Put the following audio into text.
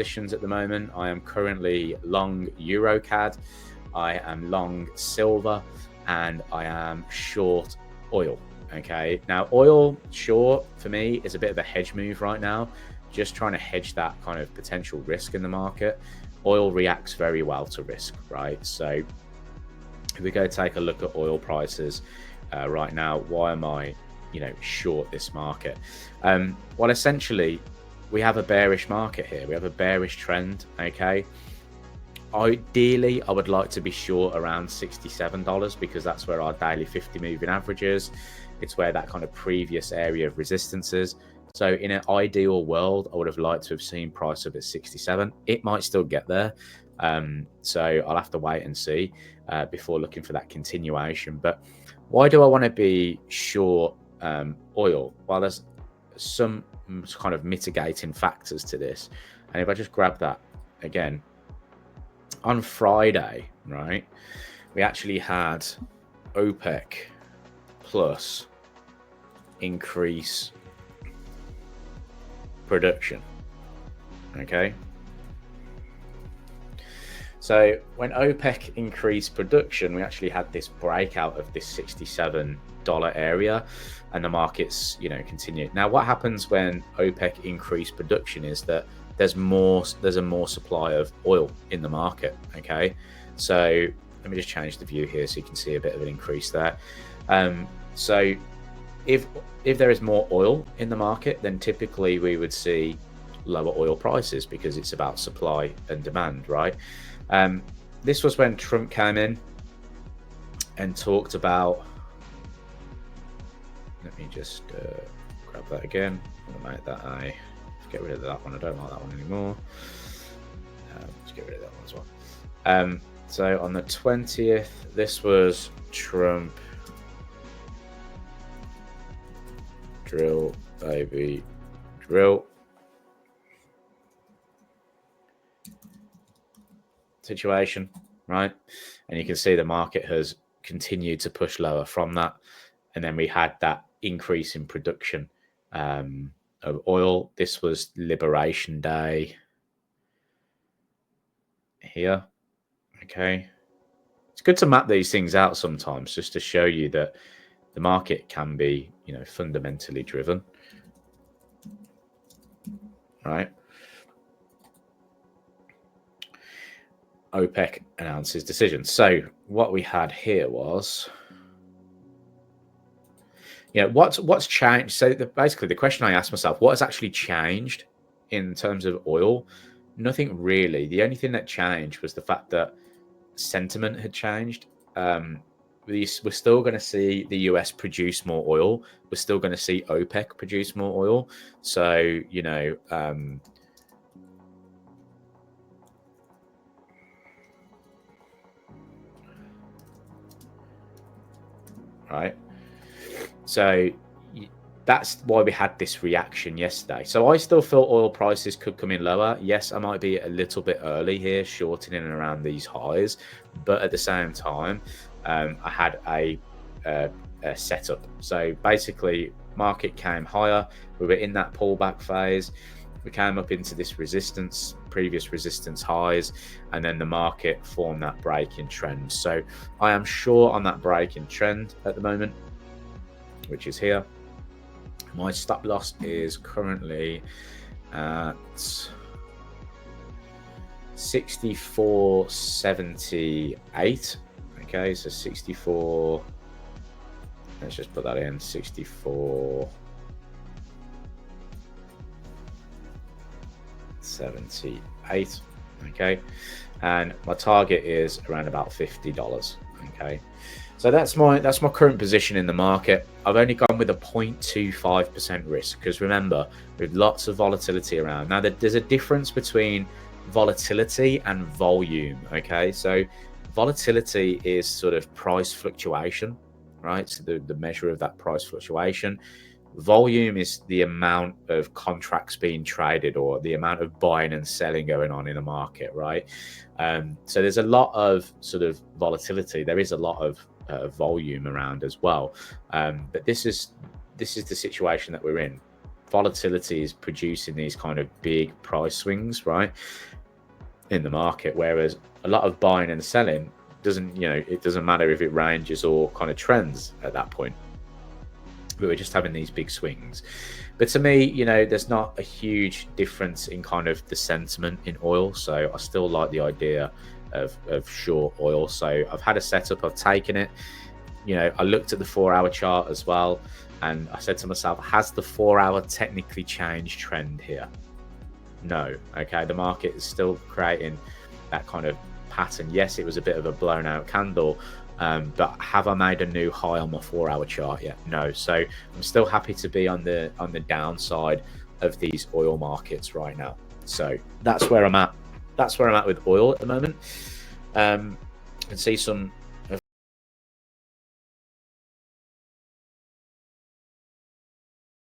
positions at the moment. I am currently long EUR/CAD, I am long silver, and I am short oil. Okay, now oil short for me is a bit of a hedge move right now, just trying to hedge that kind of potential risk in the market. Oil reacts very well to risk, right? So if we go take a look at oil prices right now, why am I, short this market? Well, essentially, we have a bearish market here. We have a bearish trend, okay? Ideally, I would like to be short around $67 because that's where our daily 50 moving average is. It's where that kind of previous area of resistance is. So in an ideal world, I would have liked to have seen price up at 67. It might still get there. So I'll have to wait and see before looking for that continuation. But why do I want to be short oil? Well, there's some kind of mitigating factors to this. And if I just grab that again, on Friday, right, we actually had OPEC plus increase production. Okay, so when OPEC increased production, we actually had this breakout of this $67 area, and the markets, continued. Now, what happens when OPEC increased production is that there's a more supply of oil in the market. Okay, so let me just change the view here so you can see a bit of an increase there. So if there is more oil in the market, then typically we would see lower oil prices because it's about supply and demand, right? This was when Trump came in and talked about, let me just grab that again. I'm gonna make that get rid of that one. I don't like that one anymore. Let's get rid of that one as well. So on the 20th, this was Trump. Drill, baby, drill. Situation, right? And you can see the market has continued to push lower from that. And then we had that increase in production of oil. This was Liberation Day here. Okay, it's good to map these things out sometimes just to show you that the market can be, fundamentally driven, right? OPEC announces decision. So what we had here was, what's changed? So basically the question I asked myself, what has actually changed in terms of oil? Nothing really. The only thing that changed was the fact that sentiment had changed. We're still going to see the US produce more oil. We're still going to see OPEC produce more oil. So, right. So that's why we had this reaction yesterday. So I still feel oil prices could come in lower. Yes, I might be a little bit early here, shorting in and around these highs. But at the same time, I had a setup. So basically, market came higher. We were in that pullback phase. We came up into this resistance, previous resistance highs, and then the market formed that break-in trend. So I am short on that break-in trend at the moment, which is here. My stop loss is currently at 64.78. Okay, so 64. Let's just put that in. 64.78. Okay, and my target is around about $50. Okay. So that's my current position in the market. I've only gone with a 0.25% risk because remember, with lots of volatility around. Now, there's a difference between volatility and volume, okay? So volatility is sort of price fluctuation, right? So the measure of that price fluctuation. Volume is the amount of contracts being traded or the amount of buying and selling going on in a market, right? So there's a lot of sort of volatility. There is a lot of volume around as well, but this is the situation that we're in. volatility is producing these kind of big price swings, right, in the market, whereas a lot of buying and selling doesn't, it doesn't matter if it ranges or kind of trends at that point. We were just having these big swings. But to me, there's not a huge difference in kind of the sentiment in oil. So I still like the idea of short oil. So I've had a setup, I've taken it. I looked at the 4-hour chart as well, and I said to myself, has the 4-hour technically changed trend here? No. Okay, the market is still creating that kind of pattern. Yes, it was a bit of a blown out candle, but have I made a new high on my 4-hour chart yet? No. So I'm still happy to be on the downside of these oil markets right now. So that's where I'm at. That's where I'm at with oil at the moment. And see some